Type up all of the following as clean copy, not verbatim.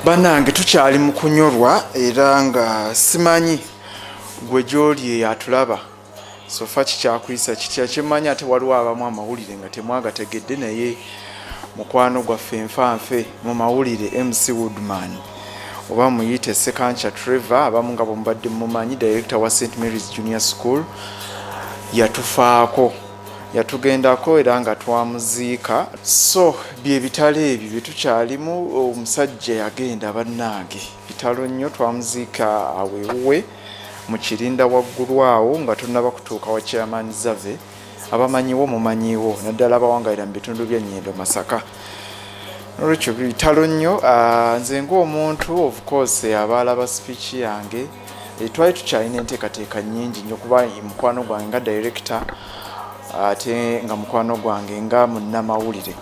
Bannange tukyali mu kunyolwa era nga simanyi gwe gy'oli yatulaba sofa kikyakuyisa kitya kyemmanyi ate waliwo abamu amawulire nga temwagategedde naye mukwano gwaffe nfanfe mu mawulire MC Woodman oba muyite Sekancha Trevor abamu nga bomubadde mumanyi director wa St Mary's Junior School yatufaako yatugendako era nga twamuziika so bye bitalo ebyo bye tukyalimu omusajja yagenda bannange bitalo nnyo twamuziika awewuwe mu kirinda waggulu awo nga tunnaba kutuuka wa chairman Zave abamanyiwo mumanyiwo naddala abawangalira mu bitundu bya Nnyendo Masaka olwekyo bitalo nnyo nze ng'omuntu of course abaalaba speech yange twali tukyalina enteekateeka nnyingi nnyo kuba mukwano gwange nga director ate nga mukwano gwange nga munnamawulire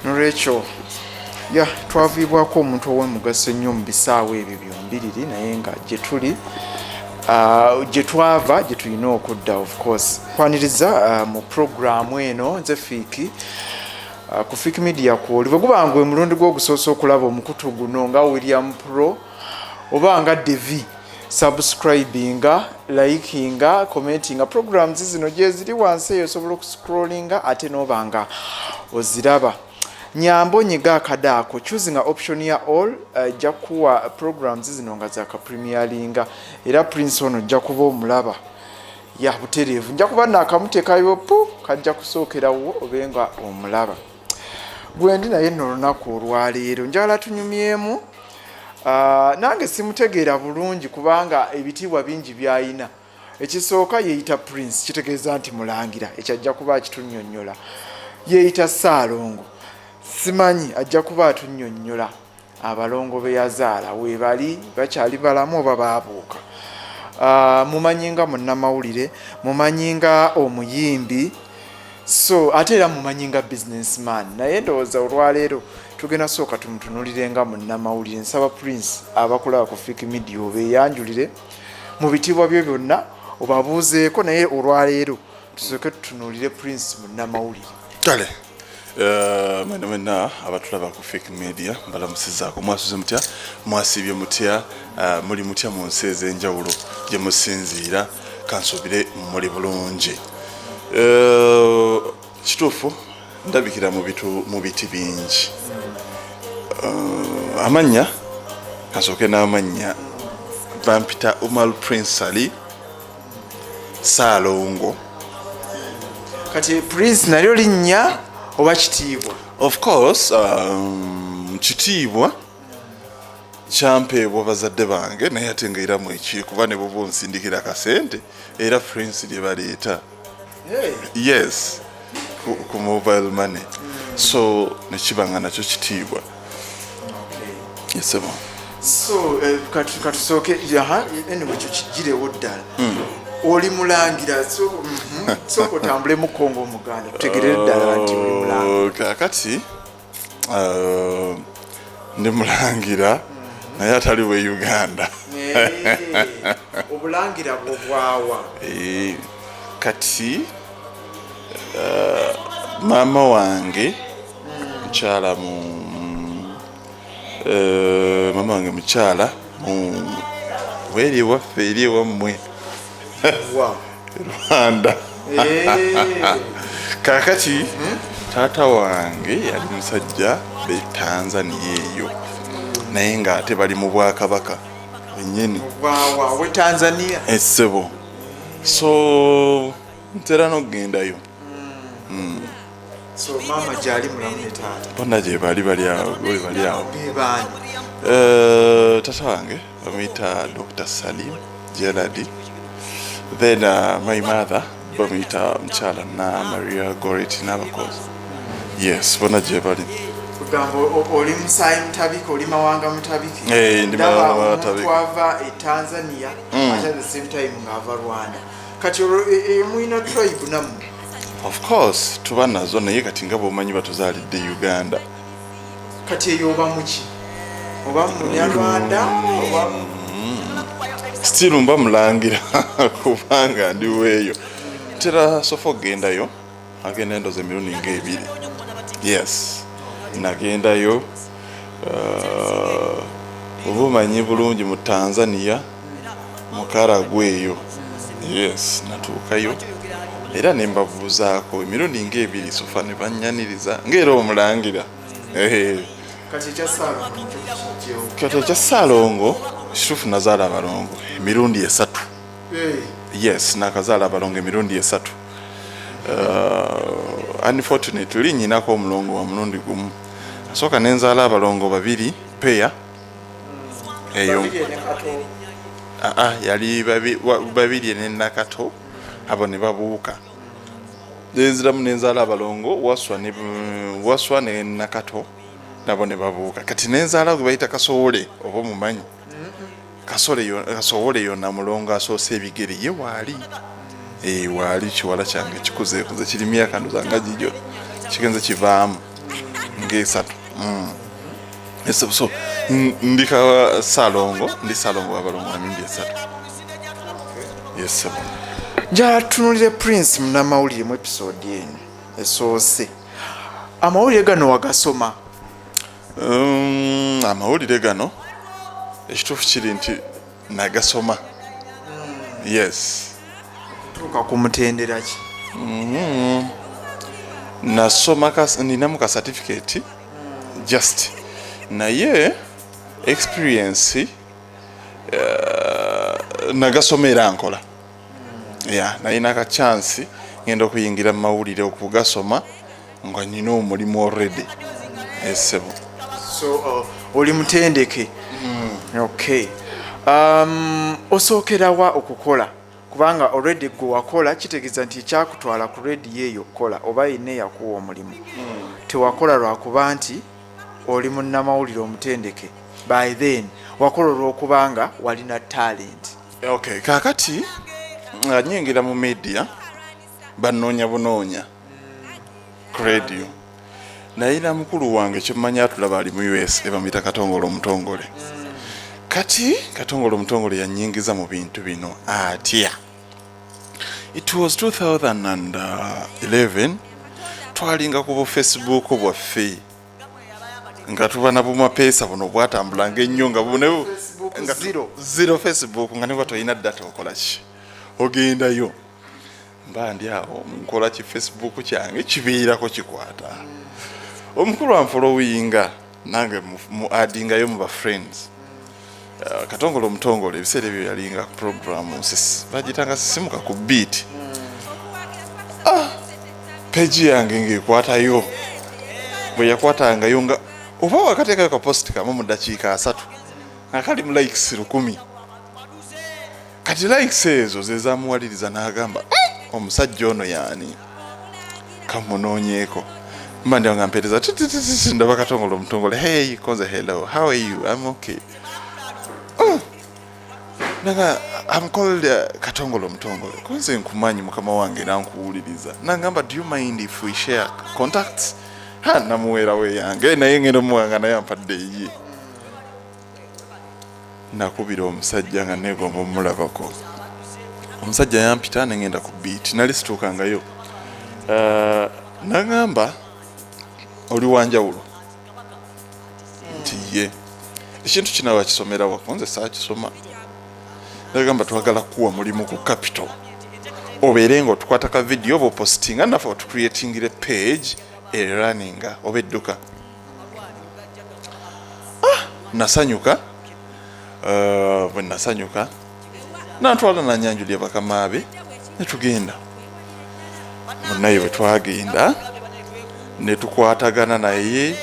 nolwekyo twaviibwako omuntu ow'omugaso ennyo mu bisaawo ebyo byombiriri naye nga gye tuli gye twava gye tulina okudda of course kwaniriza mu programu eno nze Fiiki ku Fiiki Media kwoli bwe guba nga omulundi gw'ogusoosa okulaba omukutu guno nga William Pro oba nga Devi subscribinga, likinga, commentinga programs zino gye ziri wansi eyo osobola okuscrollinga ate n'obanga oziraba nyambo nyiga akadaako choosing a option ya all ajja kuwa programs zino nga za premieringa era Prince ono ajja kuba omulaba ya butereevu nja kuba nakamuteekayo pu kajja kusookerawo obenga omulaba gwendi naye nno olunaku olwaleero njala tunyumyemu nange simutegeera bulungi kubanga ebitiibwa bingi byayina ekisooka yeeyita Prince kitegeeza nti mulangira ekyajja kuba akitunnyonnyola yeeyita Ssaalongo simanyi ajja kuba atunnyonnyola abalongo be yazaala weebali bakyali balamu oba baabuuka mumanyinga munnamawulire mumanyinga omuyimbi so ate era mumanyinga businessman naye ndowooza olwaleero tugenda sooka tumutunulirenga munnamawulire nsaba Prince abakulaba ku Fiiki Media obeeyanjulire mu bitiibwa byo byonna obabuuzeeko naye olwaleero tusooke tutunuulire Prince munnamawulire kale mwena abatulaba ku Fiiki Media mbalamusizaako mwasuze mutya mwasiibye mutya muli mutya mu nsi ez'enjawulo gye musinziira kansuubire muli bulungi kituufu ndabikira mu biti bingi amannya kasooke n'amannya bampita Umar Prince Ali Ssaalongo kati Prince nalyo linnya oba kitiibwa of course kitiibwa kyampeebwa bazadde bange naye ate nga era mwekiri kuba ne boba onsindikira akasente era Prince lye baleeta yes ku mobile money so nekibanga nakyo kitiibwa yesebo so katusooke anyway kyo kigirewo ddala oli mulangira so otambule mu Kongo Omuganda tutegerere ddala nti oli mulangira kakati ndi mulangira naye atali we Uganda obulangira bwobwawa kati maama wange mukyala mama wange mukyala weri waffe eri ewammwe Rwanda kakati taata wange yali musajja be Tanzania eyo naye nga ate bali mu Bwakabaka wennyini we Tanzania essebo so ntera n'okugendayo so mama gyali mulamu ne taata bonna gye bali awo bebaani taata wange bamuyita Dr. Salim Gerald then my mother bamuyita mukyala na Maria Goretti n'abakozi yes bonna gye bali kugamba oli Musaayi Mutabike oli Mawanga Mutabike ndi Mawanga Mutabike twava e Tanzania at the same time ng'ava Rwanda kati muyina tribe namu of course tuba nazo naye kati nga bw'omanyi batuzaalidde Uganda kati eyo oba muki oba Munyarwanda oba still mba mulangira kubanga ndiweeyo tera sofa okugendayo agenda endoza emirundi ng'ebiri yes nagendayo oba omanyi bulungi mu Tanzania mu Karagwe eyo. Yes, natuukayo era ne mbabuuzaako emirundi ng'ebiri sofa ne bannyaniriza ng'era omulangira. Kati ekya Ssaalongo kituufu nazaala abalongo emirundi 3. Yes, nakazaala abalongo emirundi 3. Unfortunately nyinako omulongo wa mulundi gumu. Asooka nenzaala abalongo 2 peya eyo. Yali 2 ne Nakato abo ne babuuka. Nenziramu nenzaala abalongo Waswa ne Nakato nabo ne babuuka. Kati nenzaala gwe bayita Kasowole oba mumanyi. Kasowole yonna mulongo asoose ebigere ye waali. Waali kiwala kyange kikuzeekuze kiri myaka ndoza nga gijjo kigenze kivaamu ng'esatu. So ndika Ssaalongo w'abalongo emirundi 3. Yes sir. Njala tunulire Prince munnamawulire mu episode eno esoose. Amawulire gano wagasoma? Amawulire gano ekituufu kiri nti nagasoma. Yes. Tuuka ku mutendera ki? Nasoma ninamu ka certificate just naye experience nagasomera nkola. Nalina ka chance ngenda okuyingira mu mawulire okugasoma nga nina omulimu already. Esebo. So oli mutendeke. Okay. Osookerawa okukola kubanga already gwe wakola kitegeeza nti ekyakutwala ku radio eyo kola oba yinne yakuwa omulimu. Tewakola lwakuba nti oli munnamawulire omutendeke. By then wakola olw'okubanga walina talent. Okay, kakati nyingira mu media banoonya bunoonya ku radio. Nayina mukulu wange kyemmanya atulaba ali mu US ebamuyita Katongole omutongole. Kati Katongole omutongole yanyingiza mu bintu bino atya. It was 2011 twalinga ku Facebook bwaffe nga tuba na bumapeesa buno bwatambulanga ennyo nga buno nga zero Facebook nga ne toyina data okola ki ogendayo mba ndi awo nkola ki Facebook kyange kibeerako kikwata. Omukulu amfollowinga nange mu addingayo mu ba friends. Katongole omutongole ebiseera ebyo yalinga program bagitanga sisimuka ku beat. Page yange ng'ekwatayo bwe yakwatangayo nga oba wakateekayo ka post kamu mu dakiika 3 nga kali mu likes 1000. Kati likes ezo ze zamuwaliriza n'agamba omusajja ono yaani kamunoonyeeko. Mba ndi nga mpeereza ndaba Katongole omutongole. Hey Konze, hello, how are you? I'm okay. Naga I'm called Katongole omutongole. Konze nkumanyi mukama wange nankuwuliriza. Nangamba do you mind if we share contacts? Namuwera we yange naye ngeno muwanga naye ampadde ye. Nakubira omusajja nga negomba omulabako. Omusajja yampita nengenda ku beat nali situukangayo. Nangamba oli wanjawulo nti ye ekintu kino wakisomera wakonze saakisoma. Nagamba twagala kuwa mulimu ku Capital obeere nga otukwata ka video oba postinga naffe otucreatingire page eraninga oba edduka. Nasanyuka bwe nasanyuka nantwala nanyanjulya bakama be netugenda munaye bwe twagenda ne tukwatagana naye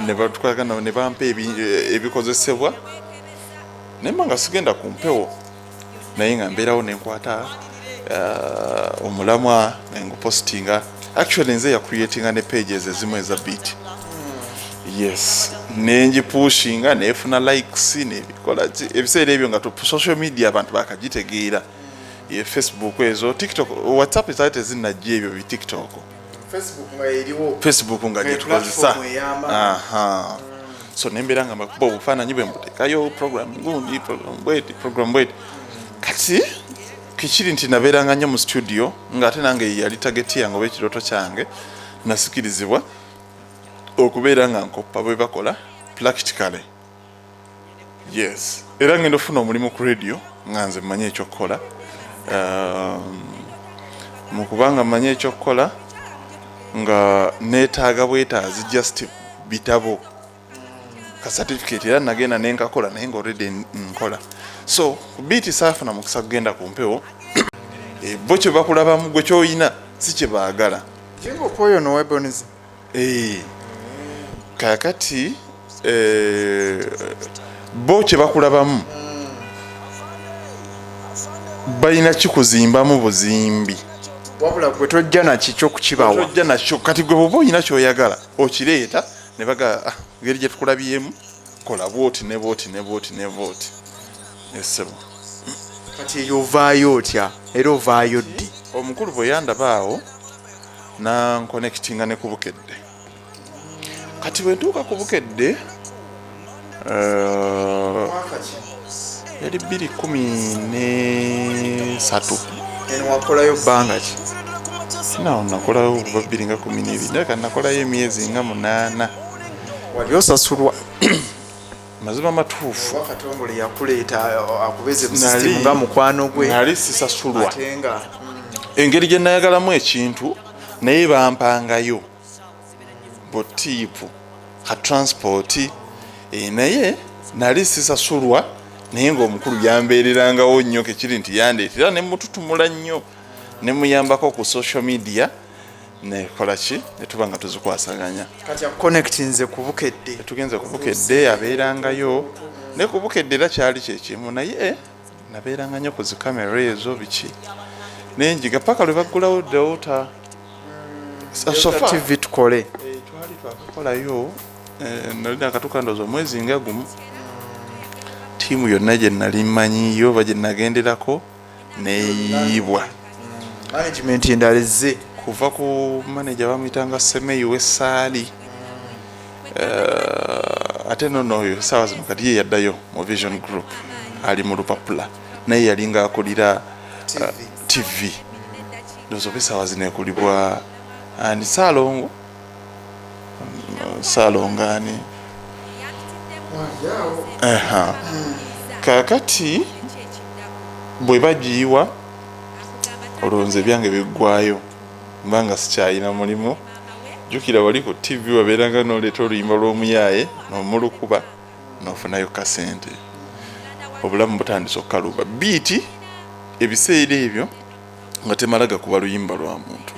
ne bampa ebikozesebwa nemba nga sigenda ku mpewo naye nga mbeerawo nenkwata omulamwa nengupostinga. Actually nze ya creatinga ne pages ezimu eza beat. Yes, nenjipushinga nefuna likes nebikola ebiseera ebyo nga social media abantu bakagitegeera. Ye Facebook ezo TikTok WhatsApp ezate zinajje ebyo bi TikTok. Facebook nga gyetukozesa. So nembera nga makuba obufaananyi bwe mbutekayo program gundi program bweti. Kati kikiri nti nabeeranga nnyo mu studio ng'ate nange yali target yange oba ekiroto kyange nasikirizibwa okubeera nga nkoppa bwe bakola practically. Yes, era ngenda ofuna omulimu ku radio nga nze mmanyi ekyokukola. Mu kubanga mmanyi ekyokukola nga neetaaga bwetaazi just bitabo ka certificate era nagenda nenkakola naye nga already nkola. So biiti saafuna mukisa kugenda ku mpewo bo kye bakulabamu gwe kyoyina si kye baagala. Kimukwoyo no weapons. Kakati bo kye bakulabamu balina kikuzimbamu buzimbi. Wabula gwe tojja nakyo kukibawa. Tojja nakyo kati gwe bwoba olina kyoyagala okireeta ne baga ngeri gye tukulabyemu kola bwoti ne bwoti ne bwoti ne bwoti. Esebo. Kati eyo ovaayo otya era ovaayo ddi? Omukulu bwe yandabaawo na connectinga ne ku Bukedde. Kati bwe ntuuka ku Bukedde yali 2013. Eno wakolayo bbanga ki? Nawo nakolayo okuva 2012 naye kati nakolayo emyezi nga 8. Wali osasulwa? Mazima matuufu. Wakatongole yakuleeta akubeze mu system nga mukwano gwe. Nali sisasulwa. Ate nga engeri gye nayagalamu ekintu naye bampangayo botiipu ka transport naye nali sisasulwa naye ng'omukulu yambeererangawo nnyo kekiri nti yandeetera ne mututumula nnyo ne muyambako ku social media nekola ki ne tuba nga tuzikwasaganya. Kati connectinze ku Bukedde. Tugenze ku Bukedde abeerangayo ne ku Bukedde era kyali kyekimu naye nabeeranga nnyo ku zikamera ezo biki nenjiga paka lwe baggulawo Delta TV tukole. Twali twakakolayo nalina akatuuka ndowooza omwezi nga gumu. Ttiimu yonna gye nali mmanyiyo oba gye nagenderako neeyibwa. Management endala ezze kuva ku manager bamuyitanga Semeyi w'essaali ate noyo saawa zino kati ye yaddayo mu Vision Group ali mu lupapula naye yalinga akulira TV ndowooza oba essaawa zino ekulibwa ani Saalongaani. Kakati bwe bagiyiwa olowooza ebyange biggwayo mbanga sikyayina mulimu. Jjukira wali ku TV wabeeranga n'oleeta oluyimba lw'omuyaaye n'omulukuba n'ofunayo kasente. Obulamu butandise okukaluba biiti ebiseera ebyo nga temala gakuba luyimba lwa muntu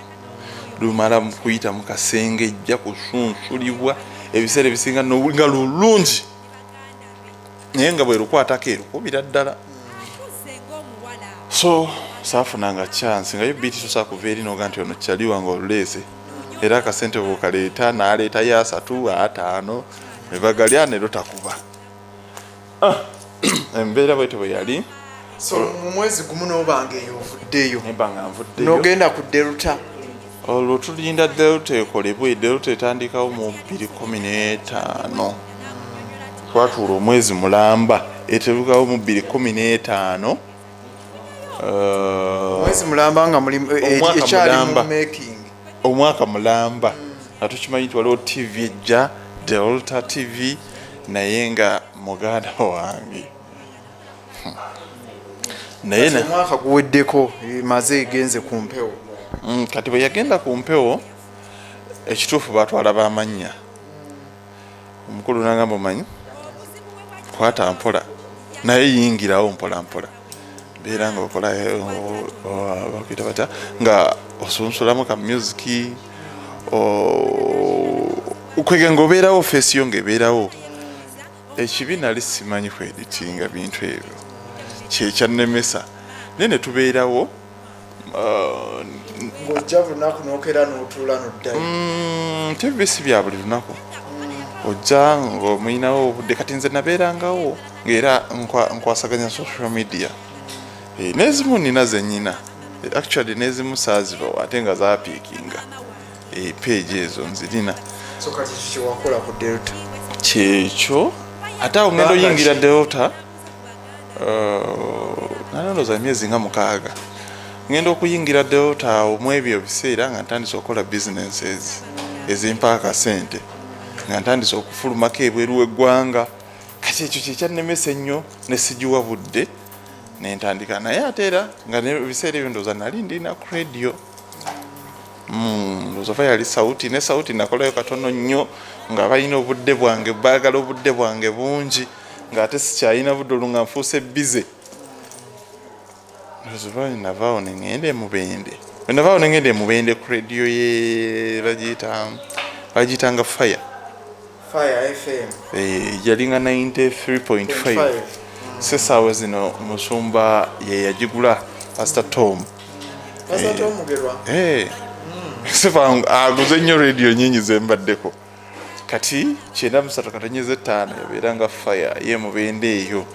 lumala mu kuyita mu kasenge ejja kusunsulibwa ebiseera ebisinga nga lulungi naye nga bwe lukwatako erukubira ddala. So saafunanga chance nga yo biiti tosobola kuva eri noga nti ono kyaliwa nga oluleese era akasente bwokaleeta n'aleeta ya 3 5 ne bagalya ne lotakuba. Embeera bwete bwe yali. So mu mwezi gumu n'obanga eyo ovuddeyo nebanga nvuddeyo n'ogenda ku Delta. Olwo tulinda Delta ekolebwe. Delta etandikawo mu 2015 twatuula omwezi mulamba etebukawo mu 2015 mwezi mulamba nga mulimu ekyali mu making omwaka mulamba nga tukimanyi nti waliwo TV ejja Delta TV naye nga muganda wange naye omwaka guweddeko maze egenze ku mpewo. Kati bwe yagenda ku mpewo ekituufu batwala b'amannya. Omukulu n'agamba omanyi kwata mpola naye yingirawo mpola mpola beera nga okola bakuyita batya nga osunsulamu ka music okwega ng'obeerawo feesi yo ng'ebeerawo. Ekibi nali simanyi ku editinga bintu ebyo kyekyannemesa naye ne tubeerawo ng'ojja lunaku n'okera n'otuula n'oddayo. TV bya buli lunaku ojja ng'omuyinawo obudde kati nze nabeerangawo ng'era nkwasaganya social media. N'ezimu nina zennyina actually n'ezimu saazibawo ate nga zaapiikinga page ezo nzirina. So kati kiki wakola ku Delta? Kyekyo ate awo ngenda oyingira Delta nalondooza emyezi nga 6 ngenda okuyingira Delta awo mu ebyo biseera nga ntandise okukola businesses ezimpa akasente nga ntandise okufulumako ebweru w'eggwanga kati ekyo kyekyannemesa ennyo ne sigiwa budde nentandika naye ate era nga ebiseera ebyo ndowooza nali ndina ku radio ndowooza yali sauti ne sauti nakolayo katono nnyo nga balina obudde bwange baagala obudde bwange bungi ng'ate sikyalina budde olwo nga nfuuse bize ndowooza navaawo neŋŋenda emubende bwe navaawo neŋŋenda emubende ku radio ye bagiyitanga fire FM yalinga 93.5 sesaawa zino musumba ye yagigula Pastor Tom sefa aguze nnyo radio nyingi zembaddeko kati 93.5 yabeeranga fire ye mubende eyo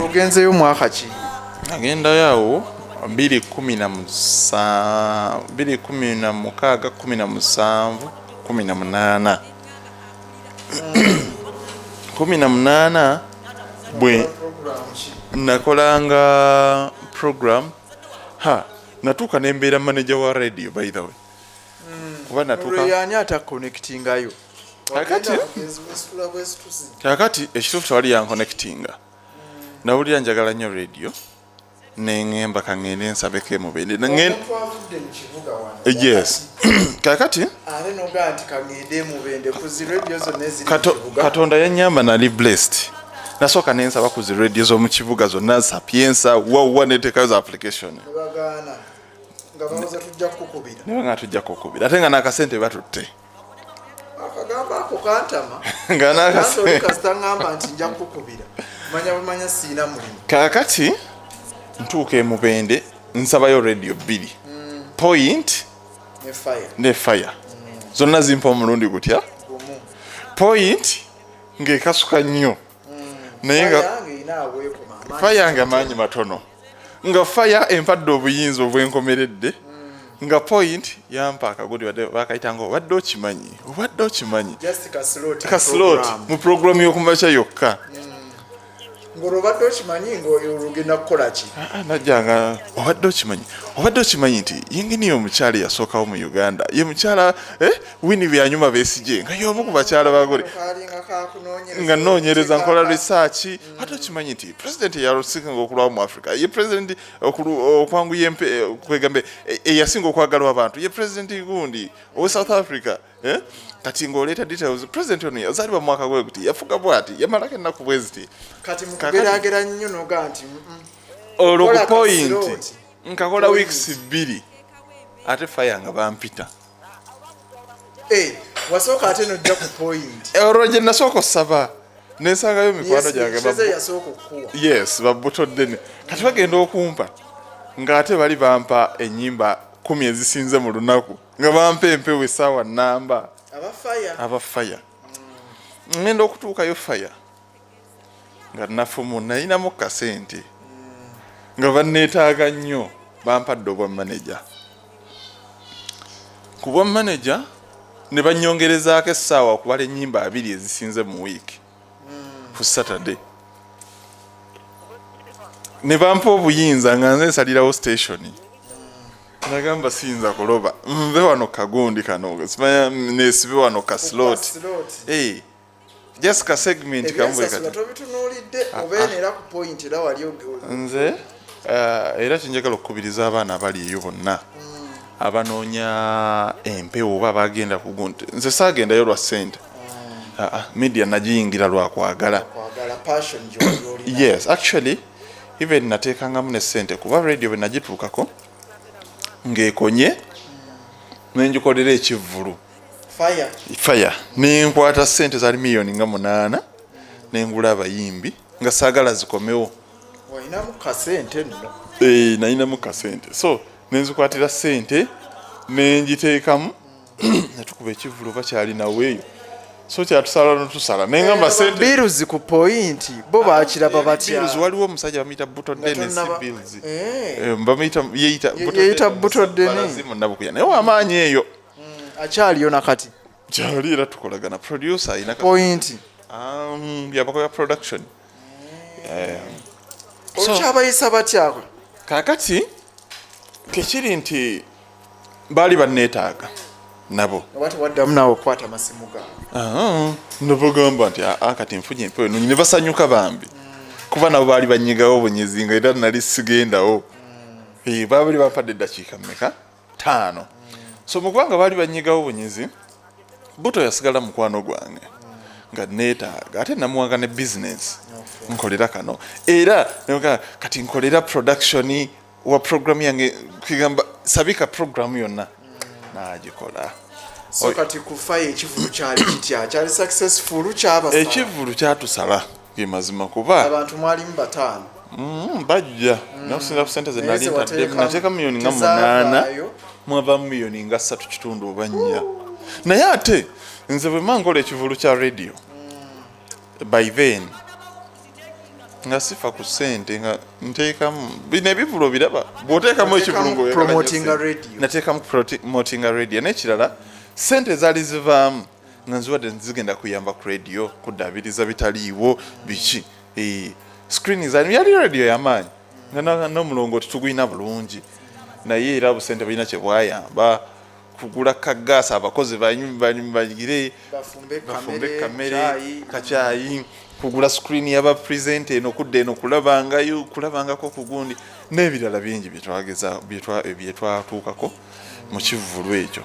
ogenzeyo mwaka ki agendayo awo 2016 17 18 18 bwe nakolanga program natuuka nembeera manager wa radio by the way kuba natuuka yani ataconnectingayo kakati ekituufu tewali yanconnectinga nawulira njagala nnyo radio neŋŋemba kaŋŋende nsabeko emubende yes kakati katonda yannyamba nali blessed nasooka nensaba ku zi radio z'omu kibuga zonna sapiensa wawa netekayo za application nebanga tujja kukubira ate nga n'akasente batutte kakati ntuuka emubende nsabayo radio 2 point ne fire zonna zimpa omulundi gutya point ng'ekasuka nnyo naye nga fire yange amaanyi matono nga fire empadde obuyinza obwenkomeredde nga point yampa akagudi bakayitanga obadde okimanyi kaslot mu programu y'okumakya yokka ng'olwobadde okimanyi ng'olugenda kukola ki najjanga obadde okimanyi nti yinginiyo omukyala eyasookawo mu Uganda ye mukyala Winnie Byanyuma Besigye nga y'omu ku bakyala bagole nga noonyereza nkola research obadde okimanyi nti president eyasinga okulwawo mu Africa ye president okwanguya kwegambe eyasinga okwagalwa abantu ye president gundi owe South Africa kati ng'oleeta details president ono yazaalibwa mu mwaka gwe guti yafuga bw'ati yamalako ennaku bwe ziti kati mukugeragera nnyo noga nti olwo ku point nkakola weeks 2 ate fire nga bampita wasooka ate nojja ku point olwo gye nasooka osaba nensangayo mikwano gyange yes babutodde kati bagenda okumpa ng'ate bali bampa ennyimba 10 ezisinze mu lunaku nga bampa empewo essaawa nnamba aba fire ngenda okutuukayo fire nga nafumu nalinamu kasente nga banneetaaga nnyo bampadde obwa manager ku bwa manager ne bannyongerezaako essaawa okubala ennyimba 2 ezisinze mu wiiki ku Saturday ne bampa obuyinza nga nze nsalirawo station nagamba siyinza kuloba nve wano kagundi kano simanya nesibe wano ka slot just ka segment kamwe kati nze era kinjagala okukubiriza abaana abali eyo bonna abanoonya empewo oba bagenda kugunte nze saagendayo lwa ssente media nagiyingira lwakwagala yes actually even nateekangamu ne ssente kuba radio bwe nagituukako ng'ekonye nenjikolera ekivvulu fire nenkwata ssente zali miliyoni nga 8 nengula abayimbi nga saagala zikomewo nalinamu kasente so nenzikwatira ssente nenjiteekamu netukuba ekivvulu bakyalinaweeyo so kyatusala notusala nengamba bills ku point bo bakiraba batya bills waliwo omusajja bamuyita Buto Dennis bills bamuyita yeeyita Buto Dennis munnabukuya naye wamaanyi eyo akyaliyo nakati kyali era tukolagana producer ayina point yabakoya production okyabayisa batya kakati kekiri nti baali banneetaaga nabo wati waddamu nawe okwata masimu gaabwe nabagamba nti kati nfunye empewo eno ne basanyuka bambi kuba nabo baali banyigawo obunyezi nga era nali sigendawo baabali bampadde eddakiika mmeka 5 so mu kubanga baali banyigawo obunyezi buto yasigala mukwano gwange nga neetaaga ate namuwanga ne bizinesi nkolera kano era kati nkolera production wa programu yange kigamba sabika programu yonna n'agikola. So kati kufayo ekivulu kyali kitya kyali successful kyaba ekivulu kyatusala ge mazima kuba abantu mwali mu 5 bajja nakusinza ku sente ze nali ntadde nateeka miliyoni nga 8 mwava miliyoni nga 3 oba 4 naye ate nze bwe mangola ekivulu kya radio by then nga sifa ku sente nga nteekamu bino ebivulo biraba bw'oteekamu ekivulu nateekamu promoting radio n'ekirala sente zaali zivaamu nga nziwadde zigenda kuyamba ku radio kuddaabiriza bitaliiwo biki screen zaani yali radio yamaanyi nga n'omulongooti tugulina bulungi naye era busente bulina kye bwayamba kugula kagaasi abakozi bagire bafumbe kamere kacyayi kugula screen yaba present eno kudde eno kulabangako ku gundi n'ebirala bingi byetwatuukako mu kivulu ekyo.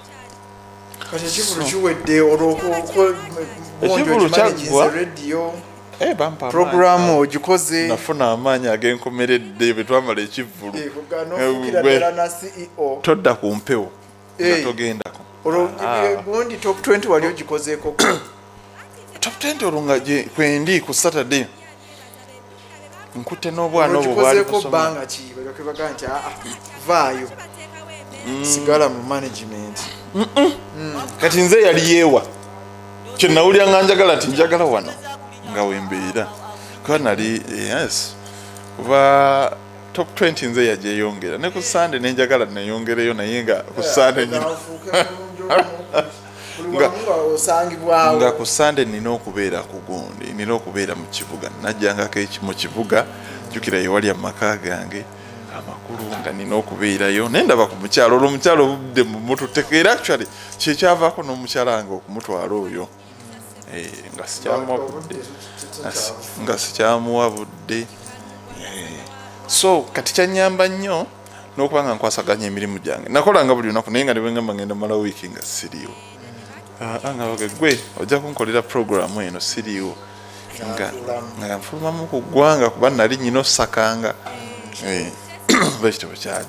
Kati ekivulu kiwedde ekivulu kyaggwa programu ogikoze nafuna amaanyi ag'enkomeredde bwe twamala ekivulu todda ku mpewo nga togendako gundi top 20 wali ogikozeeko top 20 olwo nga kwendi ku Saturday nkutte n'obwana obwo bwali kusoma bbanga ki balyoke bagaa nti vaayo sigala mu management kati nze yali yeewa kye nawulira nga njagala nti njagala wano nga wembeera kuba nali yes kuba top 20 nze yagyeyongera ne ku Sunday nenjagala neyongereyo naye nga ku Sunday nga ku Sunday nina okubeera ku gundi nina okubeera mu kibuga najjangako mu kibuga jjukira yewali amaka gange amakulu nga nina okubeerayo naye ndaba ku mukyalo olwo omukyalo obudde mu mututekeera actually kyekyavaako n'omukyala wange okumutwala oyo nga sikyamuwa budde so kati kyanyamba nnyo n'okuba nga nkwasaganya emirimu gyange nakolanga buli lunaku naye nga ne bwengamba ngenda mala wiiki nga siriiwo nga bage gwe ojja kunkolera programu eno siriiwo nga nfulumamu ku ggwanga kuba nali nyina osakanga bwekityo bwe kyali.